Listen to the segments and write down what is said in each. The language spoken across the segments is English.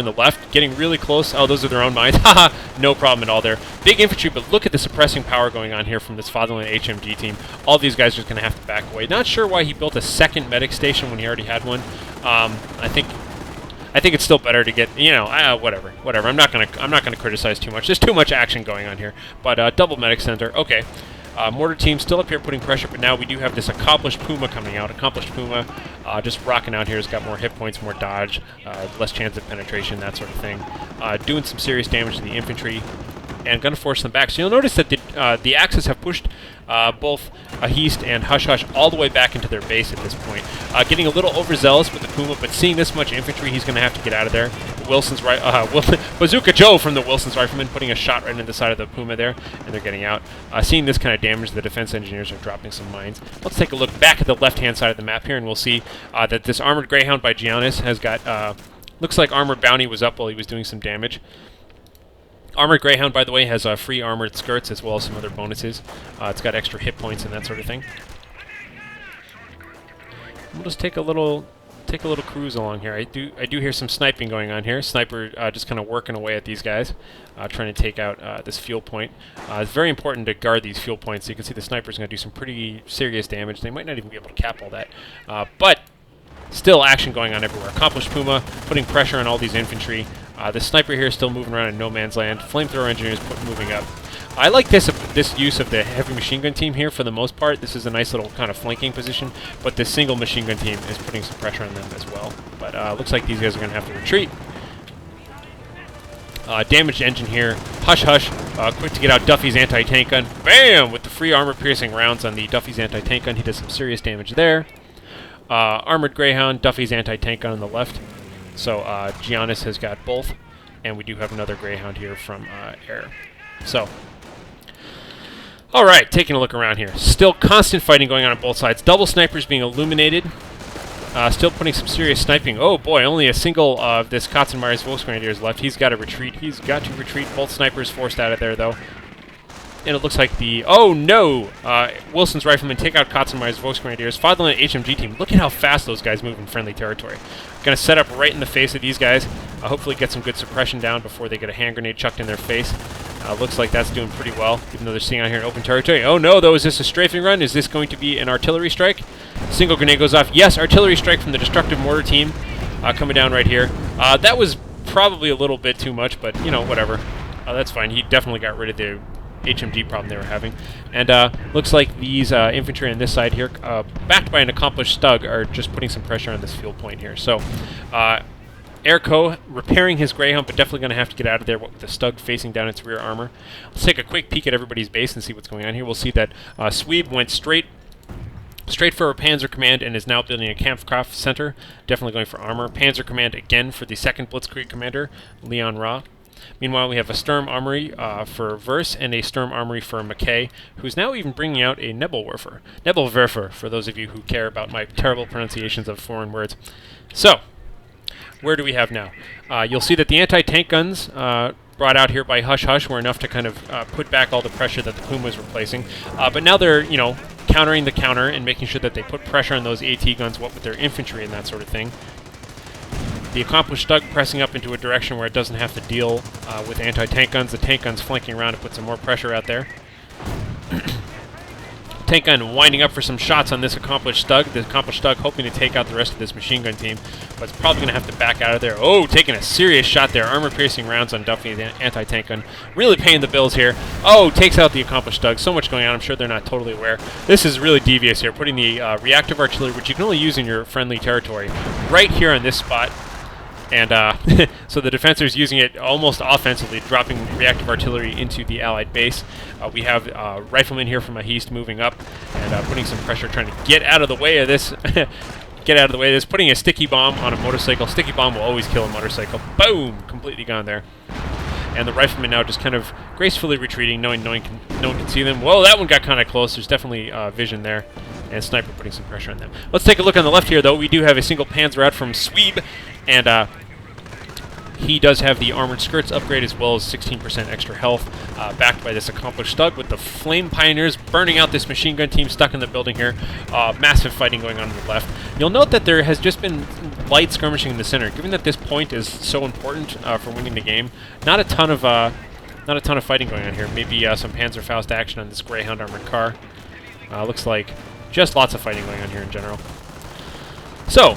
in the left, getting really close. Oh, those are their own mines. Haha, no problem at all there. Big infantry, but look at the suppressing power going on here from this Fatherland HMG team. All these guys are just going to have to back away. Not sure why he built a second medic station when he already had one. I think it's still better to get, you know, whatever. I'm not gonna criticize too much. There's too much action going on here. But double medic center, okay. Mortar team still up here putting pressure, but now we do have this accomplished Puma coming out. Accomplished Puma just rocking out here. Has got more hit points, more dodge, less chance of penetration, that sort of thing. Doing some serious damage to the infantry and going to force them back. So you'll notice that the Axis have pushed both Ahist and Hush Hush all the way back into their base at this point. Getting a little overzealous with the Puma, but seeing this much infantry, he's going to have to get out of there. Wilson's right, Bazooka Joe from the Wilson's Rifleman putting a shot right into the side of the Puma there, and they're getting out. Seeing this kind of damage, the defense engineers are dropping some mines. Let's take a look back at the left-hand side of the map here, and we'll see that this Armored Greyhound by Giannis has got, looks like Armored Bounty was up while he was doing some damage. Armored Greyhound, by the way, has free armored skirts as well as some other bonuses. It's got extra hit points and that sort of thing. We'll just take a little cruise along here. I do hear some sniping going on here. Sniper just kind of working away at these guys, trying to take out this fuel point. It's very important to guard these fuel points. So you can see the sniper's going to do some pretty serious damage. They might not even be able to cap all that, but still action going on everywhere. Accomplished Puma putting pressure on all these infantry. The sniper here is still moving around in no man's land. Flamethrower engineers moving up. I like this use of the heavy machine gun team here for the most part. This is a nice little kind of flanking position, but the single machine gun team is putting some pressure on them as well. But looks like these guys are going to have to retreat. Damaged engine here. Hush Hush, quick to get out Duffy's anti-tank gun. Bam! With the free armor-piercing rounds on the Duffy's anti-tank gun, he does some serious damage there. Armored Greyhound, Duffy's anti-tank gun on the left. So Giannis has got both, and we do have another Greyhound here from Air. So, all right, taking a look around here. Still constant fighting going on both sides. Double snipers being illuminated. Still putting some serious sniping. Oh boy, only a single of this Katzenmeyer's Volksgrenadiers left. He's got to retreat. He's got to retreat. Both snipers forced out of there, though. And it looks like the... Oh, no! Wilson's Riflemen take out Katzenmeyer's Volksgrenadiers. Fatherland HMG team. Look at how fast those guys move in friendly territory. Going to set up right in the face of these guys. Hopefully get some good suppression down before they get a hand grenade chucked in their face. Looks like that's doing pretty well, even though they're sitting out here in open territory. Oh, no, though. Is this a strafing run? Is this going to be an artillery strike? Single grenade goes off. Yes, artillery strike from the destructive mortar team coming down right here. That was probably a little bit too much, but, you know, whatever. That's fine. He definitely got rid of the HMG problem they were having. And looks like these infantry on this side here, backed by an accomplished Stug, are just putting some pressure on this fuel point here. So, Airco repairing his Greyhound, but definitely going to have to get out of there with the Stug facing down its rear armor. Let's take a quick peek at everybody's base and see what's going on here. We'll see that Sweeb went straight for a Panzer Command and is now building a Kampfkraft Center, definitely going for armor. Panzer Command again for the 2nd Blitzkrieg Commander, Leon Ra. Meanwhile, we have a Sturm Armory for Verse and a Sturm Armory for Makaay, who's now even bringing out a Nebelwerfer. Nebelwerfer, for those of you who care about my terrible pronunciations of foreign words. So, where do we have now? You'll see that the anti-tank guns brought out here by Hush Hush were enough to kind of put back all the pressure that the Puma was replacing. But now they're, you know, countering the counter and making sure that they put pressure on those AT guns, what with their infantry and that sort of thing. The accomplished Stug pressing up into a direction where it doesn't have to deal with anti-tank guns. The tank gun's flanking around to put some more pressure out there. Tank gun winding up for some shots on this accomplished Stug. The accomplished Stug hoping to take out the rest of this machine gun team, but it's probably going to have to back out of there. Oh, taking a serious shot there. Armor-piercing rounds on Duffy's anti-tank gun. Really paying the bills here. Oh, takes out the accomplished Stug. So much going on. I'm sure they're not totally aware. This is really devious here. Putting the reactive artillery, which you can only use in your friendly territory, right here on this spot. And so the defender's using it almost offensively, dropping reactive artillery into the Allied base. We have riflemen here from Ahist moving up and putting some pressure, trying to get out of the way of this. Putting a sticky bomb on a motorcycle. Sticky bomb will always kill a motorcycle. Boom! Completely gone there. And the riflemen now just kind of gracefully retreating, knowing no one can see them. Whoa, that one got kind of close. There's definitely vision there. And Sniper putting some pressure on them. Let's take a look on the left here, though. We do have a single Panzer out from Sweeb. And he does have the armored skirts upgrade as well as 16% extra health, backed by this accomplished stud with the Flame Pioneers burning out this machine gun team stuck in the building here. Massive fighting going on the left. You'll note that there has just been light skirmishing in the center. Given that this point is so important for winning the game, not a ton of fighting going on here. Maybe some Panzerfaust action on this Greyhound armored car. Looks like just lots of fighting going on here in general. So,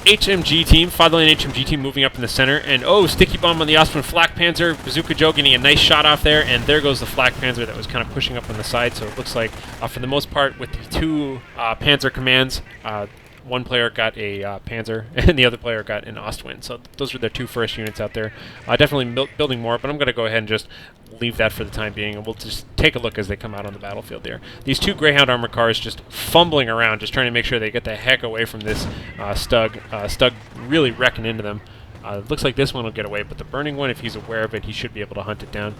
HMG team, Fatherland HMG team moving up in the center, and oh, sticky bomb on the Ostwind Flak Panzer, Bazooka Joe getting a nice shot off there, and there goes the Flak Panzer that was kind of pushing up on the side, so it looks like, for the most part, with the two Panzer commands, one player got a Panzer, and the other player got an Ostwind. So those are their two first units out there. Definitely building more, but I'm going to go ahead and just leave that for the time being, and we'll just take a look as they come out on the battlefield there. These two Greyhound armored cars just fumbling around, just trying to make sure they get the heck away from this Stug. Stug really wrecking into them. Looks like this one will get away, but the burning one, if he's aware of it, he should be able to hunt it down.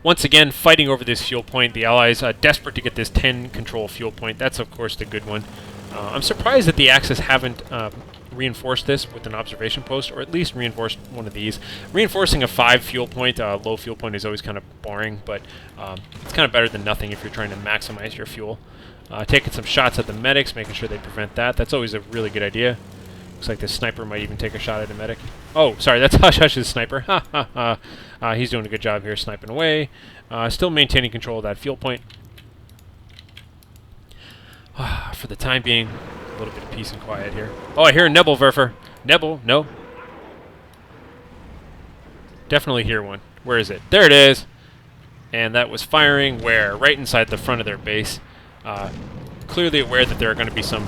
Once again, fighting over this fuel point. The Allies desperate to get this 10 control fuel point. That's, of course, the good one. I'm surprised that the Axis haven't reinforced this with an observation post, or at least reinforced one of these. Reinforcing a 5 fuel point, low fuel point, is always kind of boring, but it's kind of better than nothing if you're trying to maximize your fuel. Taking some shots at the medics, making sure they prevent that. That's always a really good idea. Looks like this sniper might even take a shot at a medic. Oh, sorry, that's Hush Hush's sniper. Ha ha ha. He's doing a good job here sniping away. Still maintaining control of that fuel point. For the time being, a little bit of peace and quiet here. Oh, I hear a Nebelwerfer. Nebel, no. Definitely hear one. Where is it? There it is. And that was firing where? Right inside the front of their base. Clearly aware that there are going to be some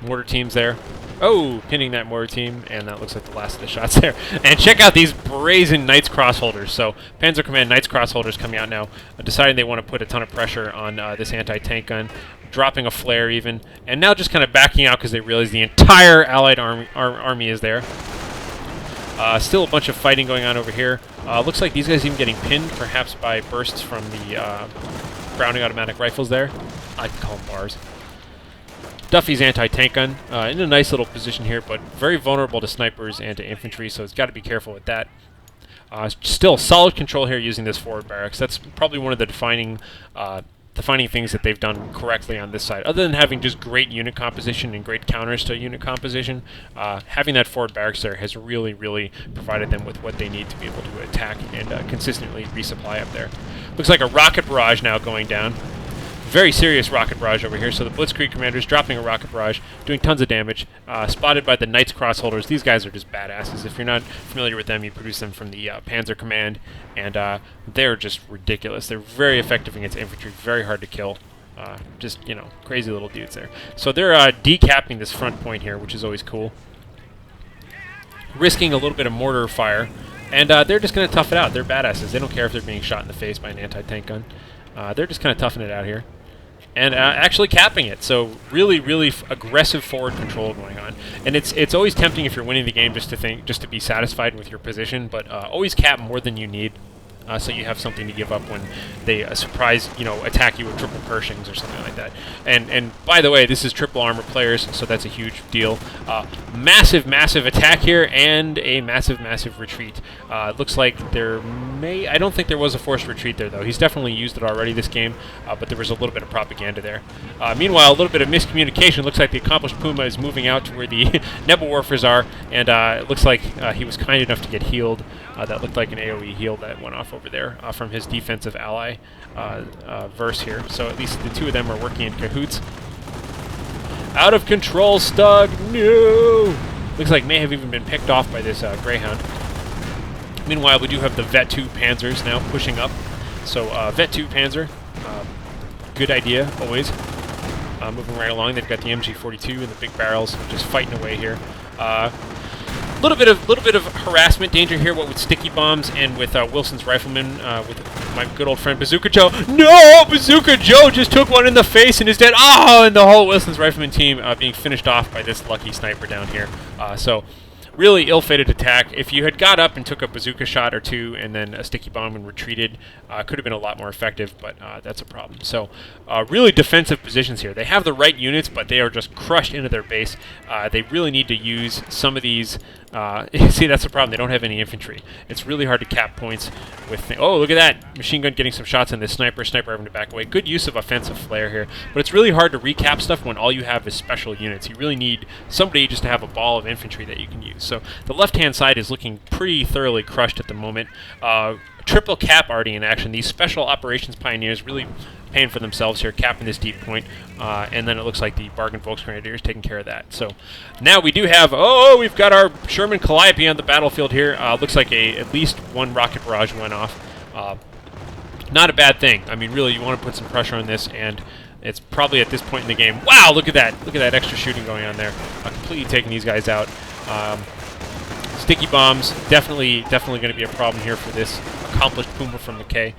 mortar teams there. Oh, pinning that mortar team, and that looks like the last of the shots there. And check out these brazen Knights Crossholders. So, Panzer Command Knights Crossholders coming out now, deciding they want to put a ton of pressure on this anti-tank gun, dropping a flare even, and now just kind of backing out because they realize the entire Allied army is there. Still a bunch of fighting going on over here. Looks like these guys even getting pinned, perhaps by bursts from the Browning automatic rifles there. I can call them bars. Duffy's anti-tank gun in a nice little position here, but very vulnerable to snipers and to infantry, so it's got to be careful with that. Still solid control here using this forward barracks. That's probably one of the defining things that they've done correctly on this side. Other than having just great unit composition and great counters to unit composition, having that forward barracks there has really, really provided them with what they need to be able to attack and consistently resupply up there. Looks like a rocket barrage now going down. Very serious rocket barrage over here. So the Blitzkrieg commanders dropping a rocket barrage, doing tons of damage. Spotted by the Knights Crossholders. These guys are just badasses. If you're not familiar with them, you produce them from the Panzer Command, and they're just ridiculous. They're very effective against infantry, very hard to kill. Just, you know, crazy little dudes there. So they're decapping this front point here, which is always cool. Risking a little bit of mortar fire, and they're just going to tough it out. They're badasses. They don't care if they're being shot in the face by an anti-tank gun. They're just kind of toughing it out here. And actually capping it, so really, really aggressive forward control going on. And it's always tempting if you're winning the game just to be satisfied with your position, but always cap more than you need, so you have something to give up when they surprise, attack you with triple Pershings or something like that. And by the way, this is triple armor players, so that's a huge deal. Massive, massive attack here and a massive, massive retreat. Looks like I don't think there was a forced retreat there, though. He's definitely used it already this game, but there was a little bit of propaganda there. Meanwhile, a little bit of miscommunication. Looks like the accomplished Puma is moving out to where the Nebelwerfers are, and it looks like he was kind enough to get healed. That looked like an AoE heal that went off over there from his defensive ally verse here. So at least the two of them are working in cahoots. Out of control, Stug! No! Looks like may have even been picked off by this Greyhound. Meanwhile, we do have the Vet 2 Panzers now pushing up. So Vet 2 Panzer, good idea, always. Moving right along, they've got the MG42 and the big barrels just fighting away here. Little bit of harassment danger here, what with sticky bombs and with Wilson's rifleman, with my good old friend Bazooka Joe. No! Bazooka Joe just took one in the face and is dead. Oh! And the whole Wilson's rifleman team being finished off by this lucky sniper down here. So, really ill-fated attack. If you had got up and took a bazooka shot or two and then a sticky bomb and retreated, could have been a lot more effective, but that's a problem. So, really defensive positions here. They have the right units, but they are just crushed into their base. They really need to use some of these See, that's the problem. They don't have any infantry. It's really hard to cap points with... Oh, look at that! Machine gun getting some shots on this sniper. Sniper having to back away. Good use of offensive flare here. But it's really hard to recap stuff when all you have is special units. You really need somebody just to have a ball of infantry that you can use. So the left-hand side is looking pretty thoroughly crushed at the moment. Triple cap already in action. These special operations pioneers really paying for themselves here, capping this deep point, and then it looks like the bargain Volksgrenadiers taking care of that. So now we do have, we've got our Sherman Calliope on the battlefield here. Looks like at least one rocket barrage went off. Not a bad thing. I mean, really, you want to put some pressure on this, and it's probably at this point in the game. Wow, look at that! Look at that extra shooting going on there. Completely taking these guys out. Sticky bombs, definitely going to be a problem here for this accomplished Puma from Makaay.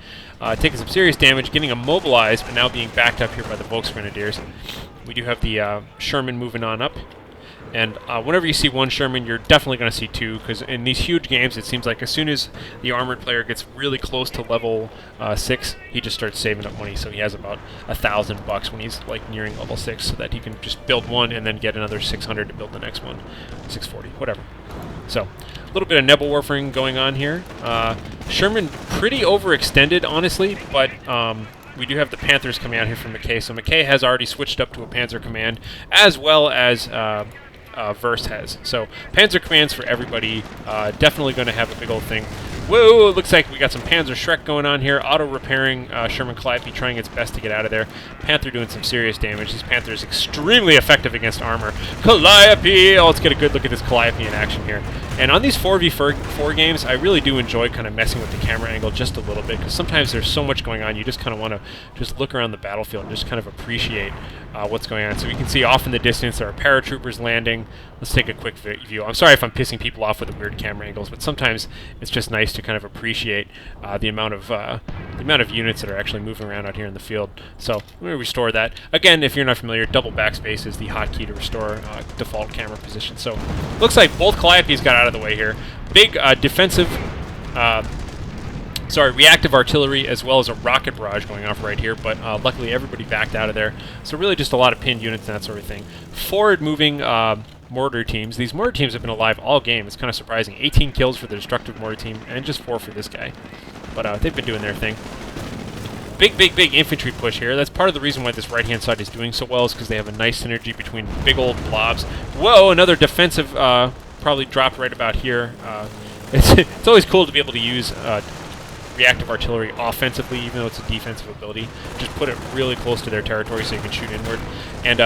Taking some serious damage, getting immobilized, but now being backed up here by the Volksgrenadiers. We do have the Sherman moving on up. And whenever you see one Sherman, you're definitely going to see two, because in these huge games, it seems like as soon as the armored player gets really close to level 6, he just starts saving up money. So he has about $1,000 when he's like nearing level 6, so that he can just build one and then get another 600 to build the next one, 640, whatever. So a little bit of Nebel warfaring going on here. Sherman pretty overextended, honestly, but we do have the Panthers coming out here from Makaay. So Makaay has already switched up to a Panzer Command, as well as Verse has. So Panzer Commands for everybody. Definitely going to have a big old thing. Whoa, it looks like we got some Panzer Shrek going on here. Auto-repairing Sherman Calliope, trying its best to get out of there. Panther doing some serious damage. This Panther is extremely effective against armor. Calliope! Oh, let's get a good look at this Calliope in action here. And on these 4v4 games, I really do enjoy kind of messing with the camera angle just a little bit, because sometimes there's so much going on, you just kind of want to just look around the battlefield and just kind of appreciate what's going on. So we can see off in the distance there are paratroopers landing. Let's take a quick view. I'm sorry if I'm pissing people off with the weird camera angles, but sometimes it's just nice to kind of appreciate the amount of units that are actually moving around out here in the field. So let me restore that. Again, if you're not familiar, double backspace is the hotkey to restore default camera position. So looks like both Calliopes got out of the way here. Big defensive, reactive artillery as well as a rocket barrage going off right here, but luckily everybody backed out of there. So really just a lot of pinned units and that sort of thing. Forward moving mortar teams. These mortar teams have been alive all game. It's kind of surprising. 18 kills for the destructive mortar team and just 4 for this guy. But they've been doing their thing. Big infantry push here. That's part of the reason why this right-hand side is doing so well, is because they have a nice synergy between big old blobs. Whoa, another defensive probably dropped right about here. It's always cool to be able to use reactive artillery offensively, even though it's a defensive ability. Just put it really close to their territory so you can shoot inward. And